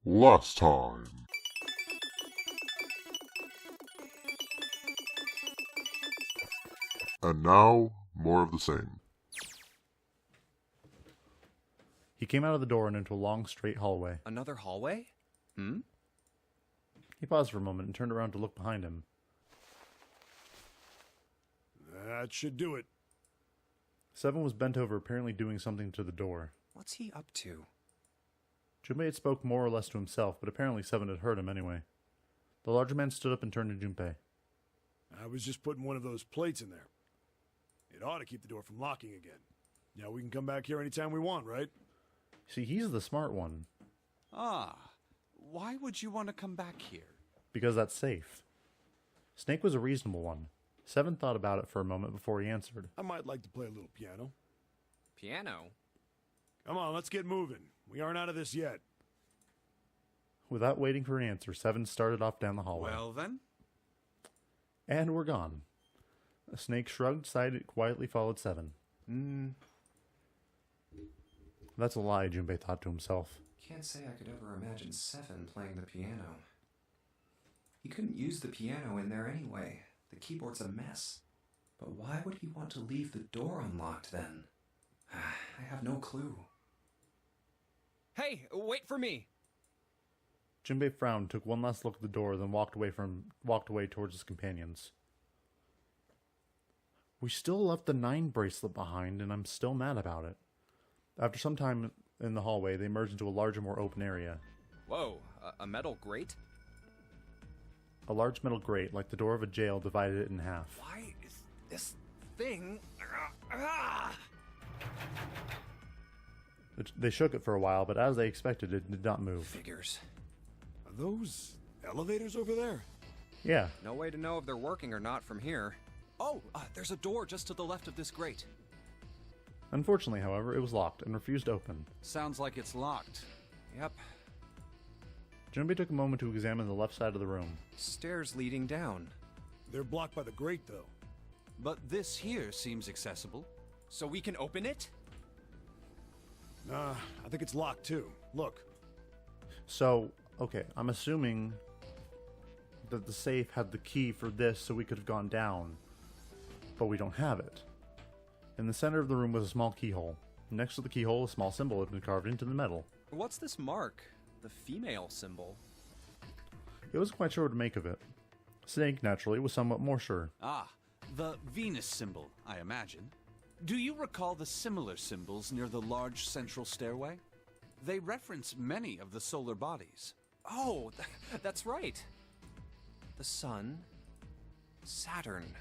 Last time. And now, more of the same. He came out of the door and into a long, straight hallway. Another hallway? Hmm? He paused for a moment and turned around to look behind him. That should do it. Seven was bent over, apparently doing something to the door. What's he up to? Junpei had spoke more or less to himself, but apparently Seven had heard him anyway. The larger man stood up and turned to Junpei. I was just putting one of those plates in there. It ought to keep the door from locking again. Now we can come back here anytime we want, right? See, he's the smart one. Ah, why would you want to come back here? Because that's safe. Snake was a reasonable one. Seven thought about it for a moment before he answered. I might like to play a little piano. Piano? Come on, let's get moving. We aren't out of this yet. Without waiting for an answer, Seven started off down the hallway. Well then? And we're gone. Snake shrugged, sighed, and quietly followed Seven. That's a lie, Junpei thought to himself. Can't say I could ever imagine Seven playing the piano. He couldn't use the piano in there anyway. The keyboard's a mess. But why would he want to leave the door unlocked then? I have no clue. Hey, wait for me! Junpei frowned, took one last look at the door, then walked away towards his companions. We still left the 9 bracelet behind, and I'm still mad about it. After some time in the hallway, they emerged into a larger, more open area. Whoa, a metal grate? A large metal grate, like the door of a jail, divided it in half. Why is this thing... They shook it for a while, but as they expected, it did not move. Figures. Are those elevators over there? Yeah. No way to know if they're working or not from here. Oh, there's a door just to the left of this grate. Unfortunately, however, it was locked and refused to open. Sounds like it's locked. Yep. Junpei took a moment to examine the left side of the room. Stairs leading down. They're blocked by the grate, though. But this here seems accessible. So we can open it? Nah, I think it's locked, too. Look. So, okay, I'm assuming that the safe had the key for this so we could have gone down. But we don't have it. In the center of the room was a small keyhole. Next to the keyhole, a small symbol had been carved into the metal. What's this mark? The female symbol. He wasn't quite sure what to make of it. Snake, naturally, was somewhat more sure. Ah, the Venus symbol, I imagine. Do you recall the similar symbols near the large central stairway? They reference many of the solar bodies. Oh, that's right. The Sun, Saturn,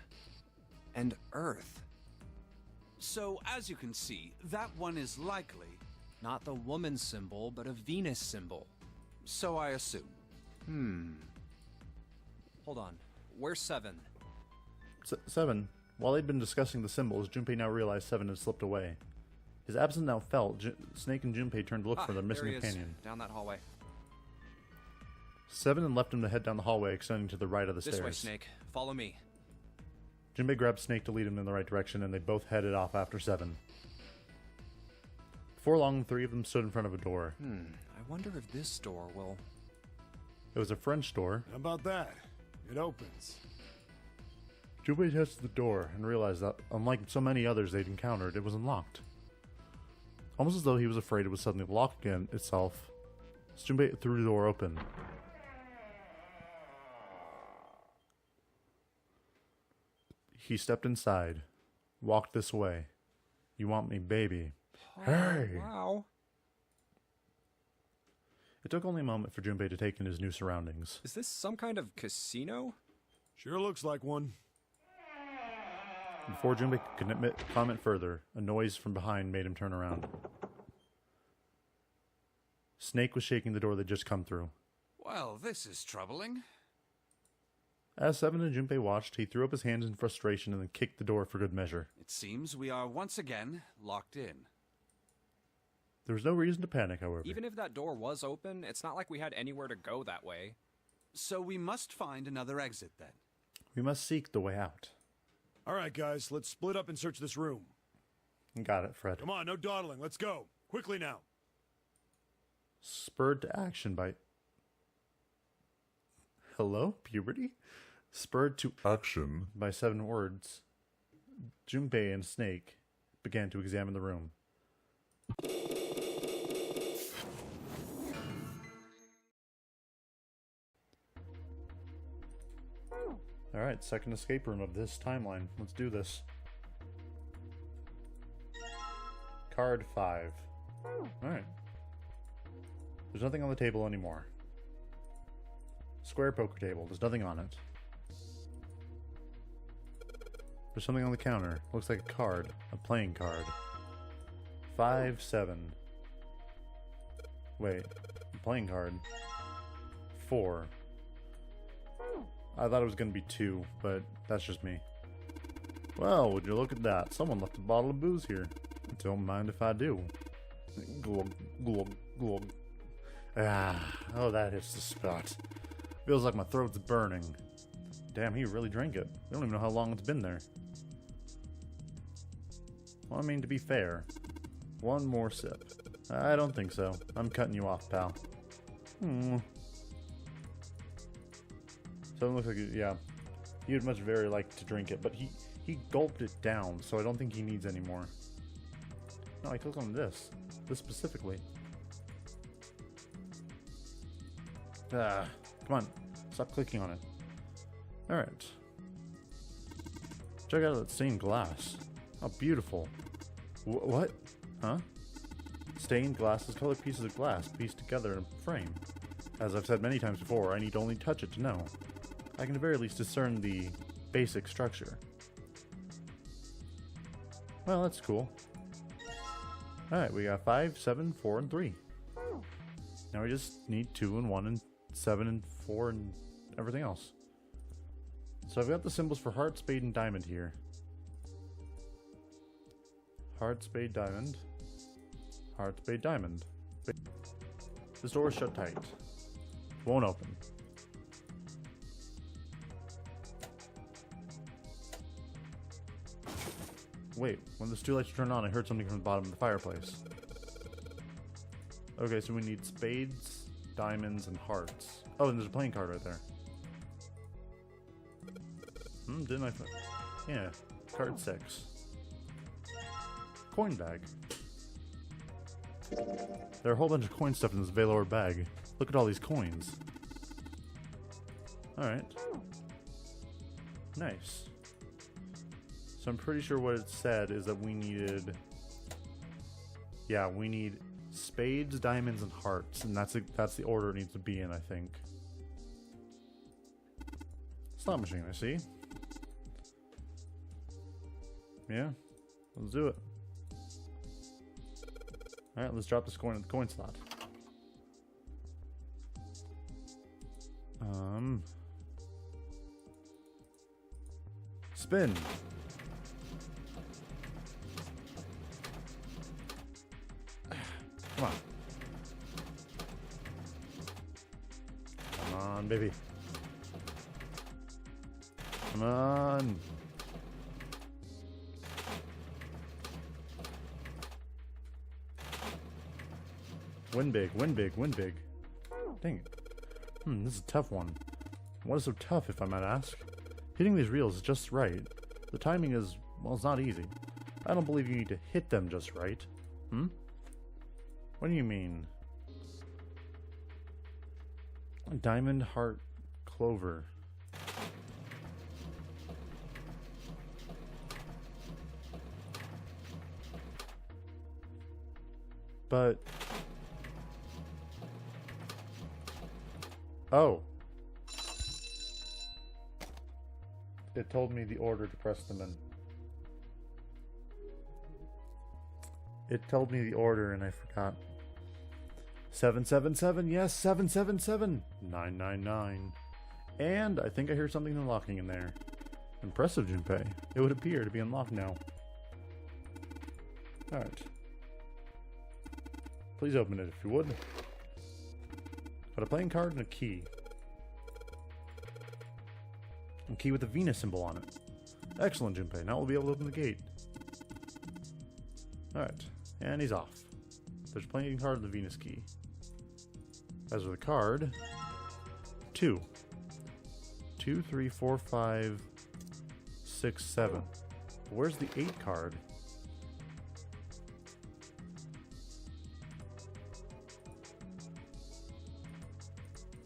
and Earth. So, as you can see, that one is likely... Not the woman symbol, but a Venus symbol. So I assume. Hold on. Where's Seven? Seven. While they'd been discussing the symbols, Junpei now realized Seven had slipped away. His absence now felt. Snake and Junpei turned to look for their missing there he is. companion. Down that hallway. Seven had left him to head down the hallway, extending to the right of the This stairs. way, Snake. Follow me. Junpei grabbed Snake to lead him in the right direction, and they both headed off after Seven. Before long, the 3 of them stood in front of a door. I wonder if this door will... It was a French door. How about that? It opens. Junpei tested the door and realized that, unlike so many others they'd encountered, it was unlocked. Almost as though he was afraid it would suddenly lock again itself, Junpei threw the door open. He stepped inside. Walked this way. You want me, baby? Hey! Wow. It took only a moment for Junpei to take in his new surroundings. Is this some kind of casino? Sure looks like one. Before Junpei could comment further, a noise from behind made him turn around. Snake was shaking the door they'd just come through. Well, this is troubling. As Seven and Junpei watched, he threw up his hands in frustration and then kicked the door for good measure. It seems we are once again locked in. There was no reason to panic, however. Even if that door was open, it's not like we had anywhere to go that way. So we must find another exit then. We must seek the way out. All right, guys, let's split up and search this room. Got it, Fred. Come on, no dawdling. Let's go. Quickly now. Spurred to action by Hello, puberty? Spurred to Action. by 7 words, Junpei and Snake began to examine the room. Alright, second escape room of this timeline. Let's do this. Card 5. Alright. There's nothing on the table anymore. Square poker table. There's nothing on it. There's something on the counter. Looks like a card. A playing card. 5, 7. Wait. A playing card. 4. I thought it was going to be 2, but that's just me. Well, would you look at that? Someone left a bottle of booze here. Don't mind if I do. Glug, glug, glug. Ah, oh, that hits the spot. Feels like my throat's burning. Damn, he really drank it. I don't even know how long it's been there. Well, I mean, to be fair, one more sip. I don't think so. I'm cutting you off, pal. So it looks like, yeah, he would much very like to drink it, but he gulped it down, so I don't think he needs any more. No, I click on this specifically. Come on, stop clicking on it. Alright. Check out that stained glass. How beautiful. What? Huh? Stained glass is colored pieces of glass pieced together in a frame. As I've said many times before, I need only touch it to know. I can at the very least discern the basic structure. Well, that's cool. Alright, we got 5, 7, 4, and 3. Now we just need 2 and 1 and 7 and 4 and everything else. So I've got the symbols for heart, spade, and diamond here. Heart, spade, diamond. Heart, spade, diamond. This door is shut tight. Won't open. Wait, when the 2 lights turned on, I heard something from the bottom of the fireplace. Okay, so we need spades, diamonds, and hearts. Oh, and there's a playing card right there. Didn't I? Yeah, card 6. Coin bag. There are a whole bunch of coin stuff in this velour bag. Look at all these coins. Alright. Nice. So I'm pretty sure what it said is that we needed... Yeah, we need spades, diamonds, and hearts. And that's the order it needs to be in, I think. Slot machine, I see. Yeah, let's do it. Alright, let's drop this coin in the coin slot. Spin. Come on. Come on, baby. Come on. Win big, win big, win big. Dang it. This is a tough one. What is so tough, if I might ask? Hitting these reels is just right. The timing is, well, it's not easy. I don't believe you need to hit them just right. What do you mean? Diamond, heart, clover. But... Oh. It told me the order to press them in. It told me the order and I forgot. 777, yes, 777. 999. And I think I hear something unlocking in there. Impressive, Junpei. It would appear to be unlocked now. Alright. Please open it if you would. Got a playing card and a key. A key with a Venus symbol on it. Excellent, Junpei. Now we'll be able to open the gate. Alright. And he's off. There's a playing card and the Venus key. As with the card, 2. 2, 3, 4, 5, 6, 7. Where's the 8 card?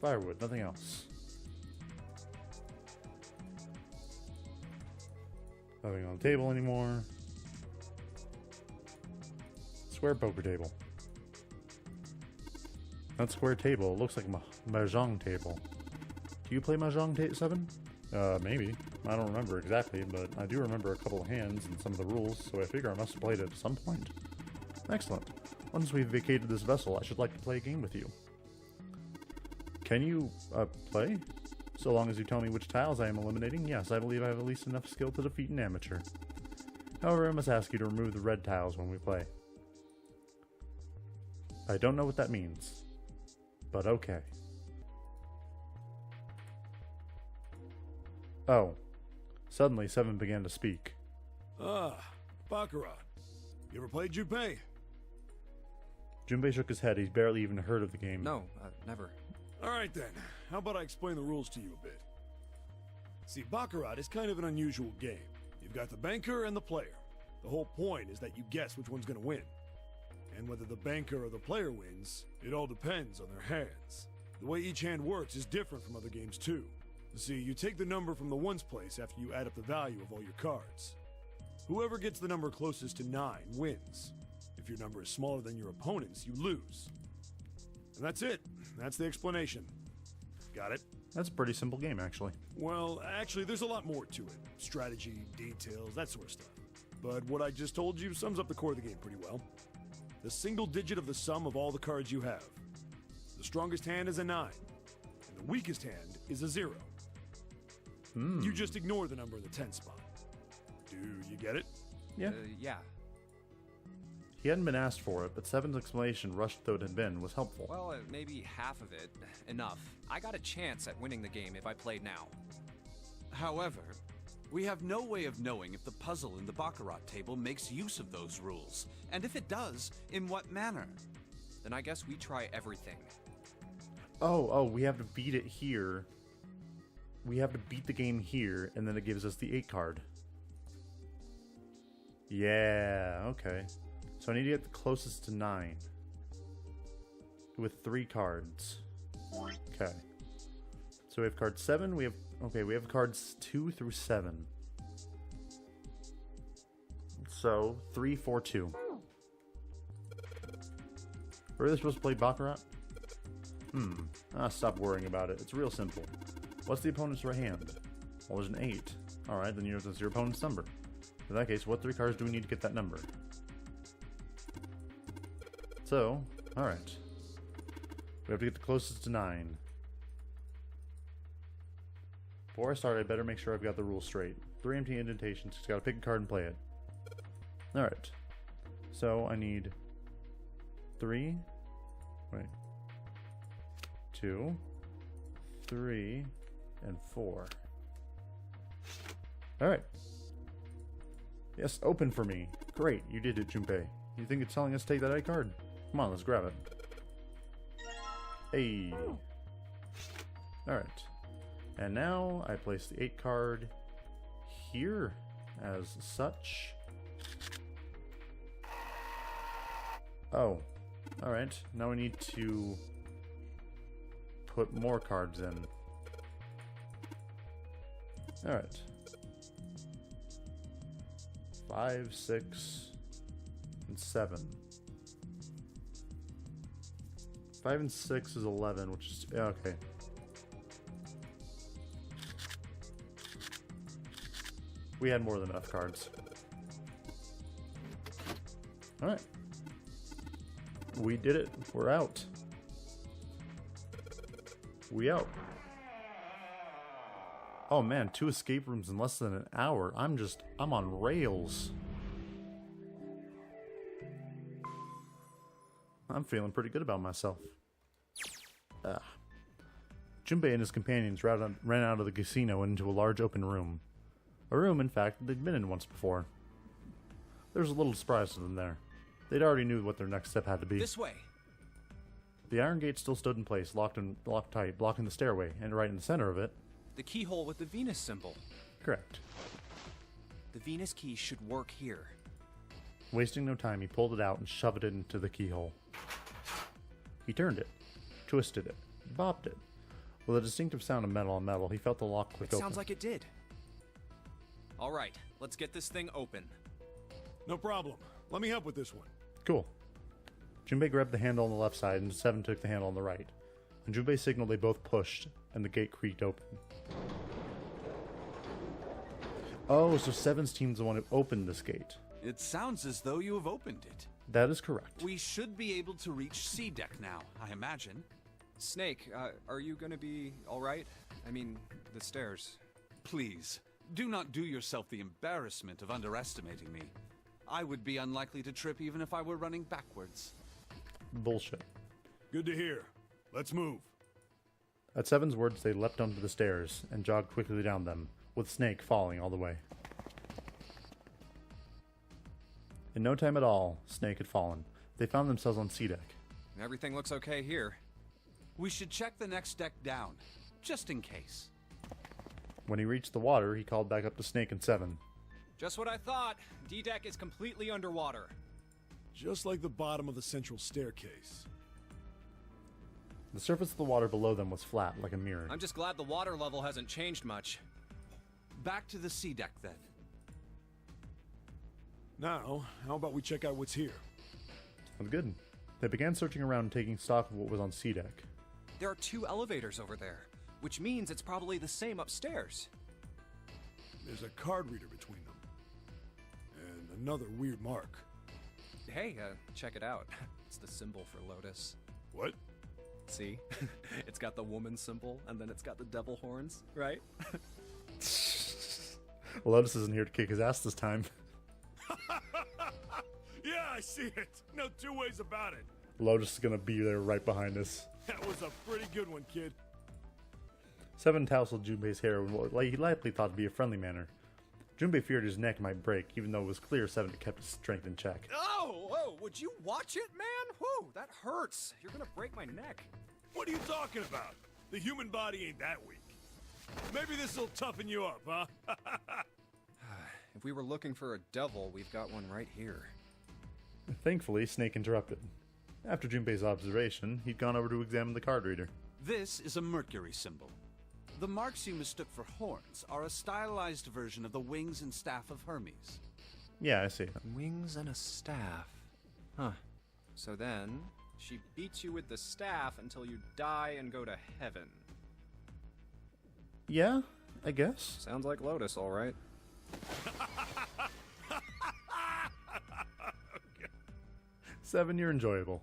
Firewood, nothing else. Nothing on the table anymore. Square poker table. Not square table. It looks like mahjong table. Do you play mahjong 7? Maybe. I don't remember exactly, but I do remember a couple of hands and some of the rules, so I figure I must have played it at some point. Excellent. Once we've vacated this vessel, I should like to play a game with you. Can you, play? So long as you tell me which tiles I am eliminating, yes, I believe I have at least enough skill to defeat an amateur. However, I must ask you to remove the red tiles when we play. I don't know what that means, but okay. Oh. Suddenly, Seven began to speak. Ah, Baccarat. You ever played Junpei? Junpei shook his head. He's barely even heard of the game. No, never. Alright then, how about I explain the rules to you a bit? See, Baccarat is kind of an unusual game. You've got the banker and the player. The whole point is that you guess which one's gonna win. And whether the banker or the player wins, it all depends on their hands. The way each hand works is different from other games too. See, you take the number from the ones place after you add up the value of all your cards. Whoever gets the number closest to 9 wins. If your number is smaller than your opponent's, you lose. And that's it. That's the explanation. Got it? That's a pretty simple game, actually. Well, actually, there's a lot more to it. Strategy, details, that sort of stuff. But what I just told you sums up the core of the game pretty well. The single digit of the sum of all the cards you have. The strongest hand is a 9, and the weakest hand is a 0. You just ignore the number in the 10 spot. Do you get it? Yeah. Yeah. He hadn't been asked for it, but Seven's explanation, rushed though it had been, was helpful. Well, maybe half of it. Enough. I got a chance at winning the game if I played now. However, we have no way of knowing if the puzzle in the Baccarat table makes use of those rules, and if it does, in what manner. Then I guess we try everything. Oh, we have to beat it here. We have to beat the game here, and then it gives us the 8 card. Yeah, okay. So I need to get the closest to 9. With 3 cards. Okay. So we have card 7, we have cards 2 through 7. So, 3, 4, 2. Were they supposed to play Baccarat? Stop worrying about it. It's real simple. What's the opponent's right hand? Well, there's an 8. Alright, then you know that's your opponent's number. In that case, what 3 cards do we need to get that number? So, alright. We have to get the closest to 9. Before I start, I better make sure I've got the rules straight. 3 empty indentations, just gotta pick a card and play it. Alright. So, I need 3. Wait. 2. 3. And 4. Alright. Yes, open for me. Great, you did it, Junpei. You think it's telling us to take that 8 card? Come on, let's grab it. Hey. Alright. And now I place the 8 card here as such. Oh. Alright. Now we need to put more cards in. Alright. 5, 6, and 7. 5 and 6 is 11, which is... okay. We had more than enough cards. Alright. We did it. We're out. We out. Oh man, 2 escape rooms in less than an hour. I'm on rails. I'm feeling pretty good about myself. Junpei and his companions ran out of the casino and into a large open room. A room, in fact, they'd been in once before. There was a little surprise to them there. They'd already knew what their next step had to be. This way. The iron gate still stood in place, locked tight, blocking the stairway, and right in the center of it, The keyhole with the Venus symbol. Correct. The Venus key should work here. Wasting no time, he pulled it out and shoved it into the keyhole. He turned it, twisted it, bobbed it. With a distinctive sound of metal on metal, he felt the lock click It open. sounds like it did. All right, let's get this thing open. No problem. Let me help with this one. Cool. Junpei grabbed the handle on the left side, and Seven took the handle on the right. When Junpei signaled, they both pushed, and the gate creaked open. Oh, so Seven's team's the one who opened this gate. It sounds as though you have opened it. That is correct. We should be able to reach C deck now, I imagine. Snake, are you gonna be all right? I mean, the stairs. Please, do not do yourself the embarrassment of underestimating me. I would be unlikely to trip even if I were running backwards. Bullshit. Good to hear. Let's move. At Seven's words, they leapt onto the stairs and jogged quickly down them, with Snake following all the way. In no time at all, Snake had fallen. They found themselves on C deck. Everything looks okay here. We should check the next deck down, just in case. When he reached the water, he called back up to Snake and Seven. Just what I thought. D-deck is completely underwater. Just like the bottom of the central staircase. The surface of the water below them was flat, like a mirror. I'm just glad the water level hasn't changed much. Back to the C deck then. Now, how about we check out what's here? Sounds good. They began searching around, taking stock of what was on C deck. There are 2 elevators over there, which means it's probably the same upstairs. There's a card reader between them. And another weird mark. Hey, check it out. It's the symbol for Lotus. What? See? It's got the woman symbol, and then it's got the devil horns, right? Lotus isn't here to kick his ass this time. Yeah, I see it. No two ways about it. Lotus is gonna be there right behind us. That was a pretty good one, kid. Seven tousled Junpei's hair in what he likely thought to be a friendly manner. Junpei feared his neck might break, even though it was clear Seven had kept his strength in check. Oh, whoa, would you watch it, man? Whoa, that hurts. You're gonna break my neck. What are you talking about? The human body ain't that weak. Maybe this'll toughen you up, huh? If we were looking for a devil, we've got one right here. Thankfully, Snake interrupted. After Junpei's observation, he'd gone over to examine the card reader. This is a Mercury symbol. The marks you mistook for horns are a stylized version of the wings and staff of Hermes. Yeah, I see. Wings and a staff. Huh. So then, she beats you with the staff until you die and go to heaven. Yeah, I guess. Sounds like Lotus, all right. Seven, you're enjoyable.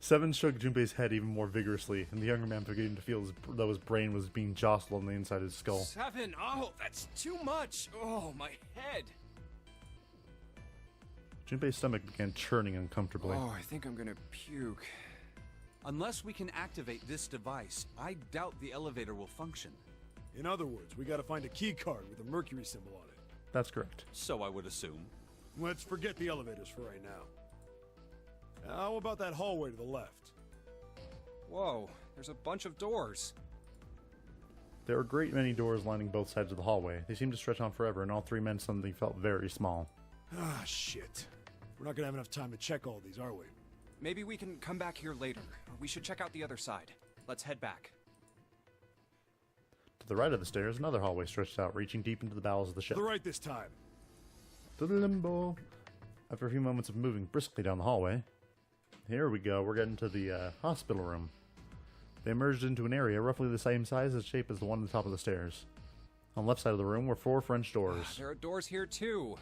Seven shook Junpei's head even more vigorously, and the younger man began to feel though his brain was being jostled on the inside of his skull. 7! Oh, that's too much! Oh, my head! Junpei's stomach began churning uncomfortably. Oh, I think I'm gonna puke. Unless we can activate this device, I doubt the elevator will function. In other words, we gotta find a key card with a Mercury symbol on it. That's correct. So I would assume. Let's forget the elevators for right now. How about that hallway to the left? Whoa, there's a bunch of doors. There were a great many doors lining both sides of the hallway. They seemed to stretch on forever, and all three men suddenly felt very small. Ah, shit. We're not gonna have enough time to check all these, are we? Maybe we can come back here later. We should check out the other side. Let's head back. To the right of the stairs, another hallway stretched out, reaching deep into the bowels of the ship. To the right this time. To the limbo. After a few moments of moving briskly down the hallway, here we go. We're getting to the hospital room. They emerged into an area roughly the same size and shape as the one at the top of the stairs. On the left side of the room were 4 French doors. There are doors here too.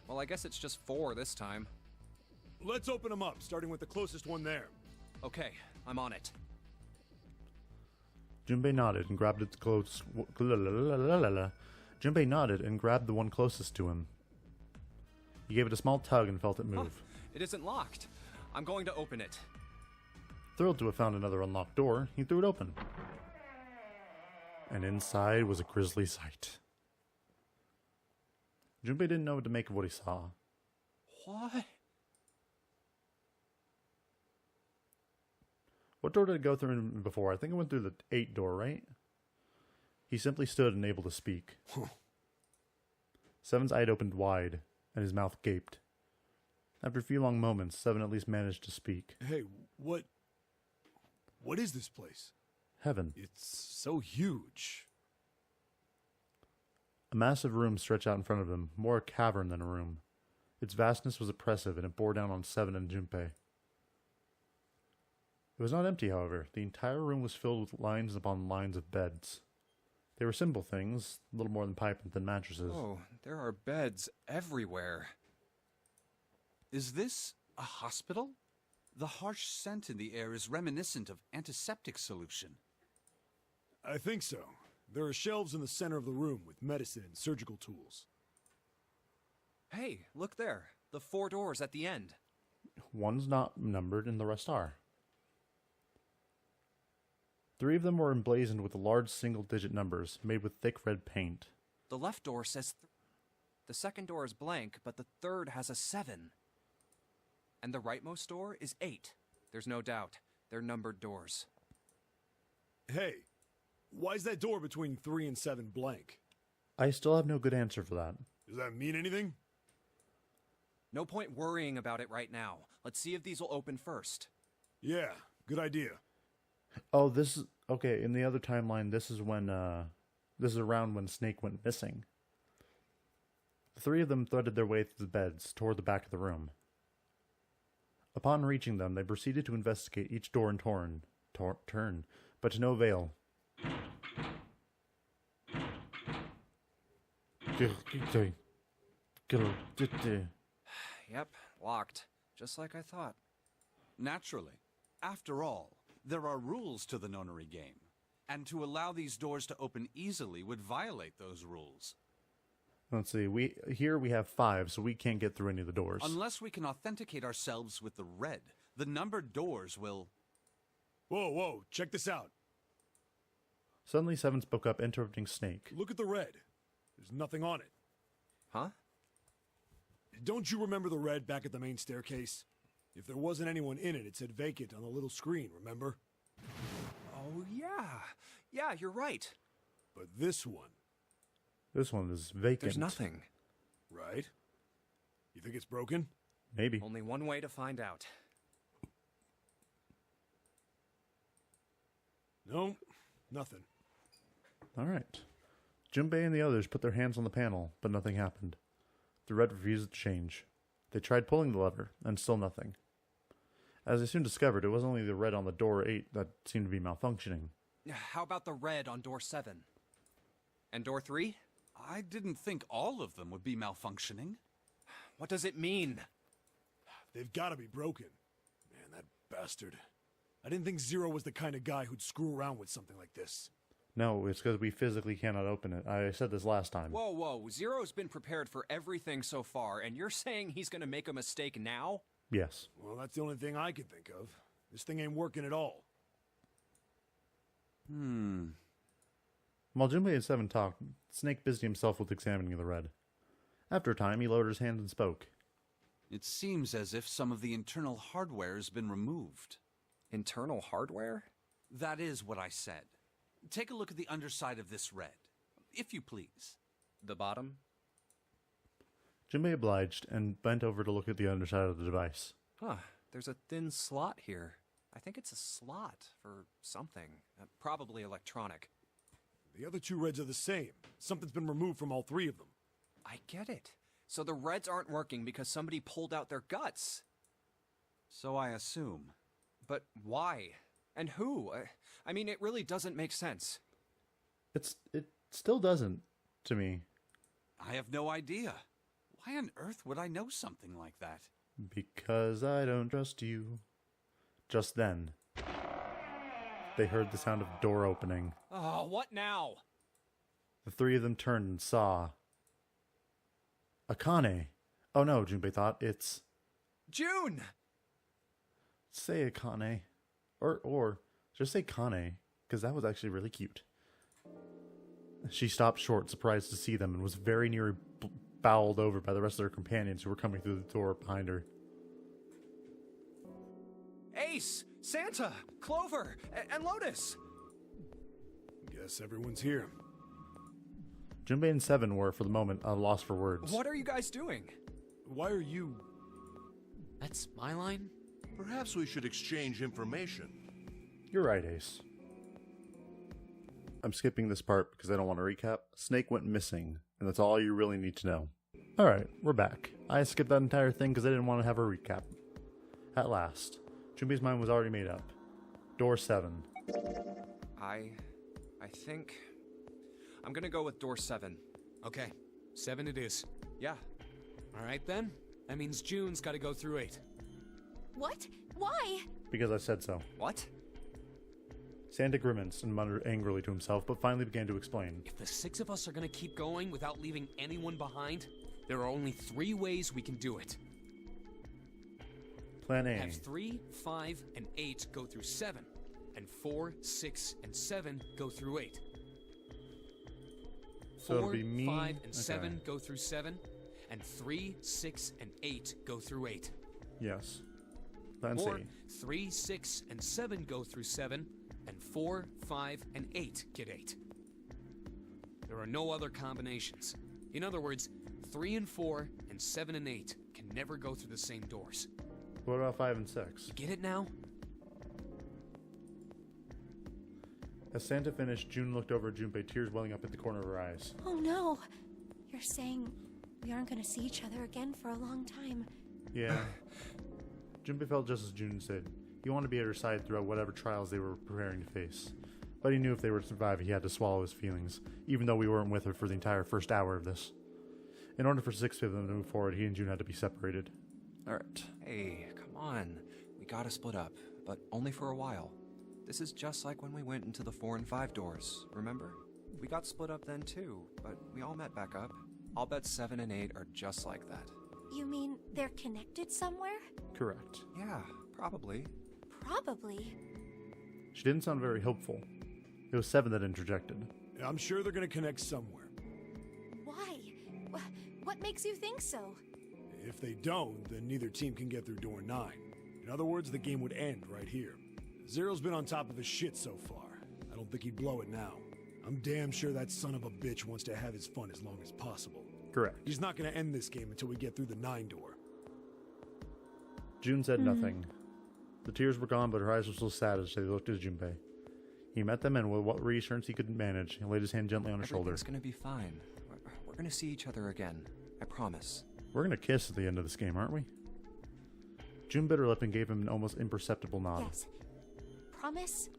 Well, I guess it's just 4 this time. Let's open them up, starting with the closest one there. Okay, I'm on it. Junpei nodded and grabbed its close. Junpei nodded and grabbed the one closest to him. He gave it a small tug and felt it move. Oh, it isn't locked. I'm going to open it. Thrilled to have found another unlocked door, he threw it open. And inside was a grisly sight. Junpei didn't know what to make of what he saw. What? What door did it go through before? I think it went through the 8 door, right? He simply stood and able to speak. Seven's eye opened wide, and his mouth gaped. After a few long moments, Seven at least managed to speak. Hey, what is this place? Heaven. It's so huge. A massive room stretched out in front of him, more a cavern than a room. Its vastness was oppressive, and it bore down on Seven and Junpei. It was not empty, however. The entire room was filled with lines upon lines of beds. They were simple things, little more than pipe and thin mattresses. Oh, there are beds everywhere. Is this a hospital? The harsh scent in the air is reminiscent of antiseptic solution. I think so. There are shelves in the center of the room with medicine and surgical tools. Hey, look there. The 4 doors at the end. One's not numbered and the rest are. 3 of them were emblazoned with large single-digit numbers, made with thick red paint. The left door says the second door is blank, but the third has a 7. And the rightmost door is 8. There's no doubt. They're numbered doors. Hey, why is that door between 3 and 7 blank? I still have no good answer for that. Does that mean anything? No point worrying about it right now. Let's see if these will open first. Yeah, good idea. Oh, this is... Okay, in the other timeline, this is when, this is around when Snake went missing. The 3 of them threaded their way through the beds, toward the back of the room. Upon reaching them, they proceeded to investigate each door in turn, but to no avail. Yep, locked. Just like I thought. Naturally. After all, there are rules to the Nonary game, and to allow these doors to open easily would violate those rules. Let's see, we have 5, so we can't get through any of the doors. Unless we can authenticate ourselves with the red, the numbered doors will... Whoa, check this out. Suddenly, Seven spoke up, interrupting Snake. Look at the red. There's nothing on it. Huh? Don't you remember the red back at the main staircase? If there wasn't anyone in it, it said vacant on the little screen, remember? Oh, yeah. Yeah, you're right. But this one... This one is vacant. There's nothing. Right? You think it's broken? Maybe. Only one way to find out. No, nothing. All right. Junpei and the others put their hands on the panel, but nothing happened. The red refused to change. They tried pulling the lever, and still nothing. As they soon discovered, it was only the red on the door 8 that seemed to be malfunctioning. How about the red on door 7? And door 3? I didn't think all of them would be malfunctioning. What does it mean? They've got to be broken. Man, that bastard. I didn't think Zero was the kind of guy who'd screw around with something like this. No, it's because we physically cannot open it. I said this last time. Whoa. Zero's been prepared for everything so far, and you're saying he's gonna make a mistake now? Yes. Well, that's the only thing I can think of. This thing ain't working at all. While Junpei and Seven talked, Snake busied himself with examining the red. After a time, he lowered his hand and spoke. It seems as if some of the internal hardware has been removed. Internal hardware? That is what I said. Take a look at the underside of this red, if you please. The bottom? Junpei obliged and bent over to look at the underside of the device. Huh, there's a thin slot here. I think it's a slot for something. Probably electronic. The other 2 reds are the same. Something's been removed from all 3 of them. I get it. So the reds aren't working because somebody pulled out their guts. So I assume. But why? And who? I mean, it really doesn't make sense. It still doesn't, to me. I have no idea. Why on earth would I know something like that? Because I don't trust you. Just then, they heard the sound of a door opening. Oh, what now? The 3 of them turned and saw... Akane. Oh no, Junpei thought, it's... June! Say Akane. Or just say Kane, because that was actually really cute. She stopped short, surprised to see them, and was very nearly bowled over by the rest of her companions who were coming through the door behind her. Ace! Santa, Clover, and Lotus! Guess everyone's here. Junpei and Seven were, for the moment, at a loss for words. What are you guys doing? Why are you... That's my line? Perhaps we should exchange information. You're right, Ace. I'm skipping this part because I don't want to recap. Snake went missing, and that's all you really need to know. Alright, we're back. I skipped that entire thing because I didn't want to have a recap. At last, Junpei's mind was already made up. Door 7. I think... I'm gonna go with door 7. Okay, 7 it is. Yeah. Alright then. That means June's gotta go through 8. What? Why? Because I said so. What? Santa grimaced and muttered angrily to himself, but finally began to explain. If the 6 of us are gonna keep going without leaving anyone behind, there are only 3 ways we can do it. Plan A. Have 3, 5, and 8 go through 7, and 4, 6, and 7 go through 8. So it'll 4, be me. 5, and Okay. 7 go through 7, and 3, 6, and 8 go through 8. Yes. Plan Or C. 3, 6, and 7 go through 7, and 4, 5, and 8 get 8. There are no other combinations. In other words, 3 and 4 and 7 and 8 can never go through the same doors. What about 5 and 6? Get it now? As Santa finished, June looked over at Junpei, tears welling up at the corner of her eyes. Oh no. You're saying we aren't gonna see each other again for a long time. Yeah. Junpei felt just as June said. He wanted to be at her side throughout whatever trials they were preparing to face. But he knew if they were to survive, he had to swallow his feelings, even though we weren't with her for the entire first hour of this. In order for 6 of them to move forward, he and June had to be separated. Alright. Hey, come on. We gotta split up, but only for a while. This is just like when we went into the 4 and 5 doors, remember? We got split up then too, but we all met back up. I'll bet 7 and 8 are just like that. You mean they're connected somewhere? Correct. Yeah, probably. Probably. She didn't sound very hopeful. It was 7 that interjected. I'm sure they're gonna connect somewhere. Why? What makes you think so? If they don't, then neither team can get through door 9. In other words, the game would end right here. Zero's been on top of his shit so far. I don't think he'd blow it now. I'm damn sure that son of a bitch wants to have his fun as long as possible. Correct. He's not gonna end this game until we get through the 9 door. June said nothing. The tears were gone, but her eyes were still sad as they looked at Junpei. He met them, and with what reassurance he could manage, he laid his hand gently on her shoulder. Everything's gonna be fine. We're gonna see each other again. I promise. We're gonna kiss at the end of this game, aren't we? June bit her lip and gave him an almost imperceptible nod. Yes. Promise?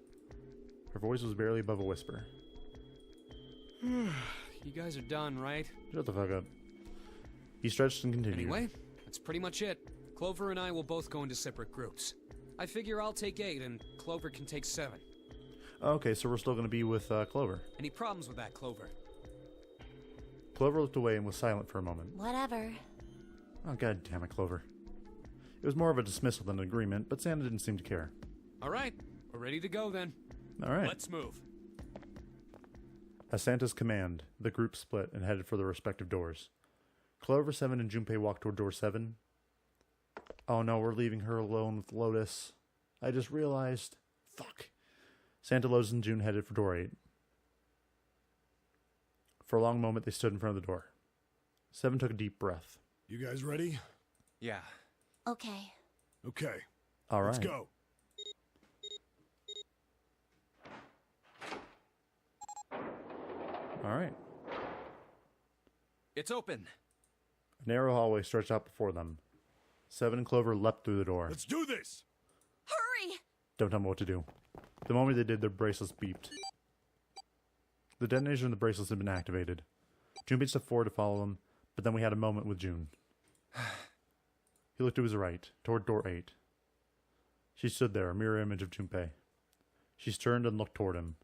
Her voice was barely above a whisper. You guys are done, right? Shut the fuck up. He stretched and continued. Anyway, that's pretty much it. Clover and I will both go into separate groups. I figure I'll take 8 and Clover can take 7. Okay, so we're still gonna be with Clover. Any problems with that, Clover? Clover looked away and was silent for a moment. Whatever. Oh, god damn it, Clover. It was more of a dismissal than an agreement, but Santa didn't seem to care. Alright, we're ready to go then. Alright. Let's move. At Santa's command, the group split and headed for their respective doors. Clover, 7, and Junpei walked toward door 7. Oh no, we're leaving her alone with Lotus. I just realized. Fuck. Santa, Lotus, and June headed for door 8. For a long moment, they stood in front of the door. 7 took a deep breath. You guys ready? Yeah. Okay. Okay, Alright. let's go. Alright. It's open. A narrow hallway stretched out before them. 7 and Clover leapt through the door. Let's do this! Hurry! Don't tell me what to do. The moment they did, their bracelets beeped. The detonation of the bracelets had been activated. Junpei stepped forward to follow them, but then we had a moment with June. He looked to his right, toward door 8. She stood there, a mirror image of Junpei. She turned and looked toward him.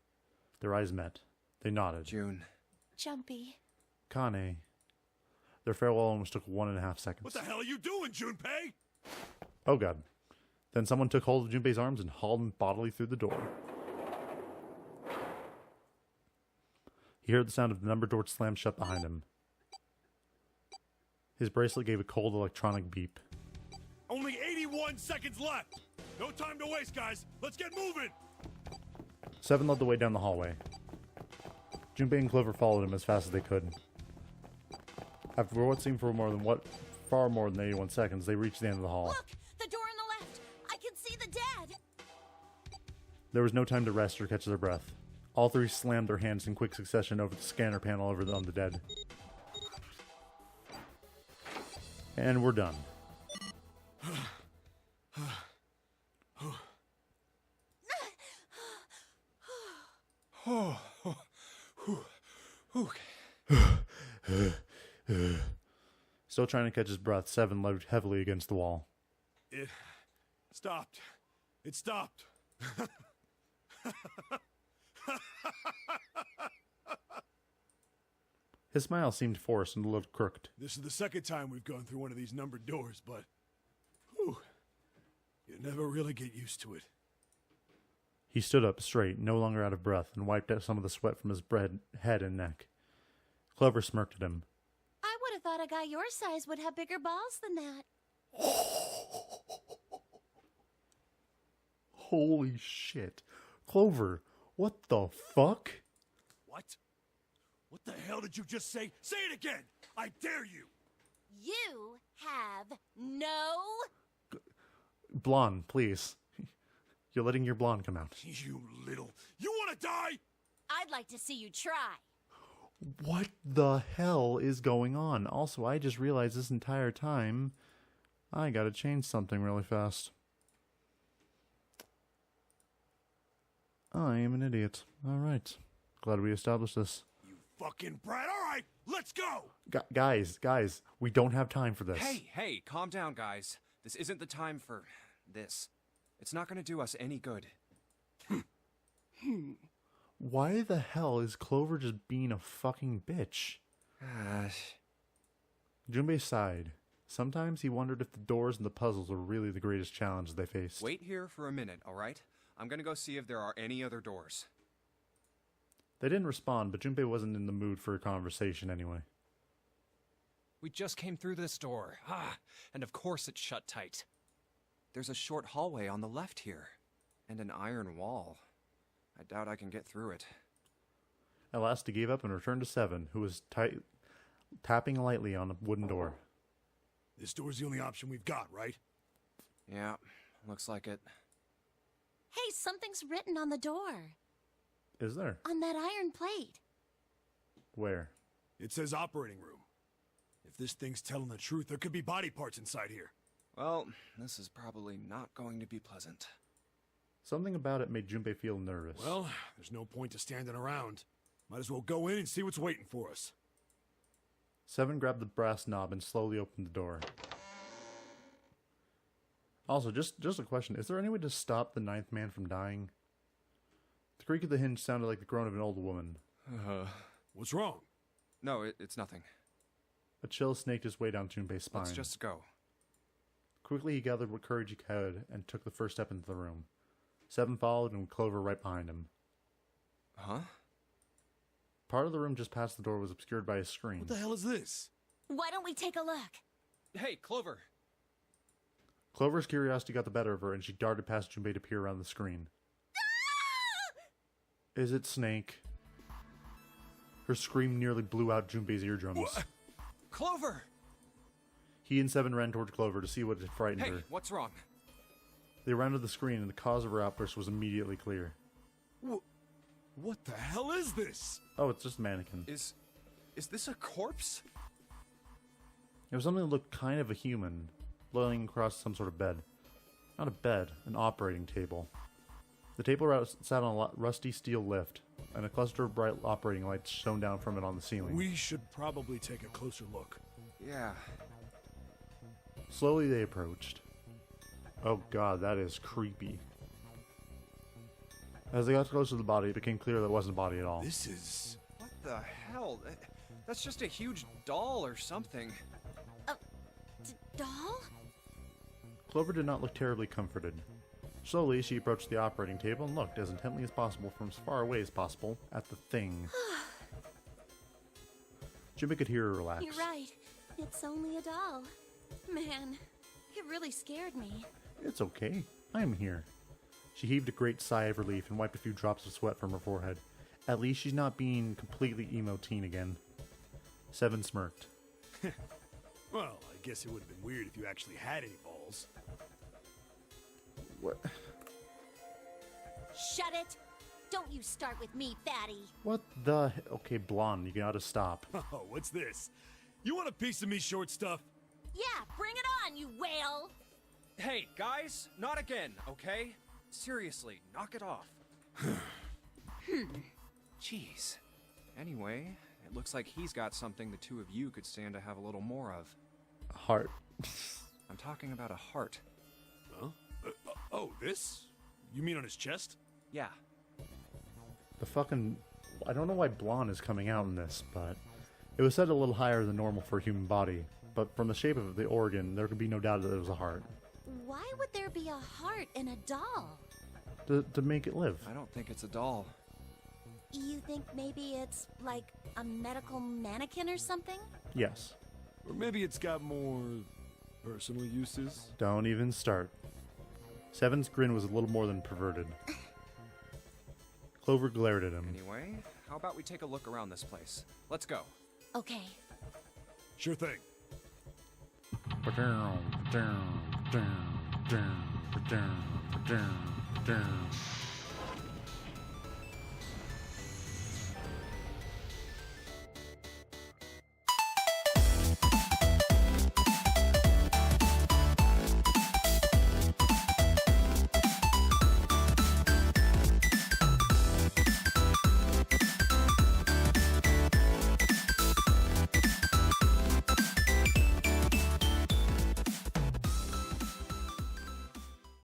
Their eyes met. They nodded. June. Jumpy. Kane. Their farewell almost took 1.5 seconds. What the hell are you doing, Junpei? Oh god. Then someone took hold of Junpei's arms and hauled him bodily through the door. He heard the sound of the number door slam shut behind him. His bracelet gave a cold electronic beep. Only 81 seconds left! No time to waste, guys. Let's get moving. 7 led the way down the hallway. Junpei and Clover followed him as fast as they could. After what seemed far more than 81 seconds, they reached the end of the hall. Look! The door on the left! I can see the dead! There was no time to rest or catch their breath. All three slammed their hands in quick succession over the scanner panel on the dead. And we're done. Still trying to catch his breath, 7 legged heavily against the wall. It stopped. It stopped. His smile seemed forced and a little crooked. This is the second time we've gone through one of these numbered doors, but whew, you never really get used to it. He stood up straight, no longer out of breath, and wiped out some of the sweat from his head and neck. Clover smirked at him. I would have thought a guy your size would have bigger balls than that. Holy shit. Clover, what the fuck? What? What the hell did you just say? Say it again! I dare you! You have no... Blonde, please. You're letting your blonde come out. You little... You wanna die? I'd like to see you try. What the hell is going on? Also, I just realized this entire time I gotta change something really fast. I am an idiot. Alright. Glad we established this. You fucking brat! Alright, let's go! Guys, we don't have time for this. Hey, calm down, guys. This isn't the time for this. It's not gonna do us any good. Why the hell is Clover just being a fucking bitch? Junpei sighed. Sometimes he wondered if the doors and the puzzles were really the greatest challenge they faced. Wait here for a minute, alright? I'm gonna go see if there are any other doors. They didn't respond, but Junpei wasn't in the mood for a conversation anyway. We just came through this door. And of course it's shut tight. There's a short hallway on the left here, and an iron wall. I doubt I can get through it. At last he gave up and returned to 7, who was tapping lightly on a wooden door. This door's the only option we've got, right? Yeah, looks like it. Hey, something's written on the door. Is there? On that iron plate. Where? It says operating room. If this thing's telling the truth, there could be body parts inside here. Well, this is probably not going to be pleasant. Something about it made Junpei feel nervous. Well, there's no point to standing around. Might as well go in and see what's waiting for us. 7 grabbed the brass knob and slowly opened the door. Also, just a question. Is there any way to stop the 9th man from dying? The creak of the hinge sounded like the groan of an old woman. What's wrong? No, it's nothing. A chill snaked his way down Junpei's spine. Let's just go. Quickly he gathered what courage he could and took the first step into the room. 7 followed and Clover right behind him. Huh? Part of the room just past the door was obscured by a screen. What the hell is this? Why don't we take a look? Hey, Clover! Clover's curiosity got the better of her and she darted past Junpei to peer around the screen. Is it Snake? Her scream nearly blew out Junpei's eardrums. What? Clover! He and 7 ran towards Clover to see what had frightened Hey, her. what's wrong? They ran to the screen and the cause of her outburst was immediately clear. What the hell is this? Oh, it's just a mannequin. Is this a corpse? It was something that looked kind of a human, laying across some sort of bed. Not a bed, an operating table. The table sat on a rusty steel lift, and a cluster of bright operating lights shone down from it on the ceiling. We should probably take a closer look. Yeah. Slowly they approached. Oh god, that is creepy. As they got closer to the body, it became clear that it wasn't a body at all. This is... What the hell? That's just a huge doll or something. Doll? Clover did not look terribly comforted. Slowly, she approached the operating table and looked as intently as possible from as far away as possible at the thing. Jimmy could hear her relax. You're right. It's only a doll. Man, it really scared me. It's okay. I'm here. She heaved a great sigh of relief and wiped a few drops of sweat from her forehead. At least she's not being completely emo teen again. Seven smirked. Well, I guess it would have been weird if you actually had any balls. What? Shut it! Don't you start with me, fatty. What the? Okay, blonde, you gotta stop. Oh, what's this? You want a piece of me, short stuff? Yeah, bring it on, you whale! Hey, guys, not again, okay? Seriously, knock it off. Jeez. Anyway, it looks like he's got something the two of you could stand to have a little more of. Heart. I'm talking about a heart. Huh? Oh, this? You mean on his chest? Yeah. The fucking... I don't know why blonde is coming out in this, but... It was set a little higher than normal for a human body, but from the shape of the organ, there could be no doubt that it was a heart. Why would there be a heart in a doll? To make it live. I don't think it's a doll. You think maybe it's like a medical mannequin or something? Yes. Or maybe it's got more personal uses? Don't even start. Seven's grin was a little more than perverted. Clover glared at him. Anyway, how about we take a look around this place? Let's go. Okay. Sure thing.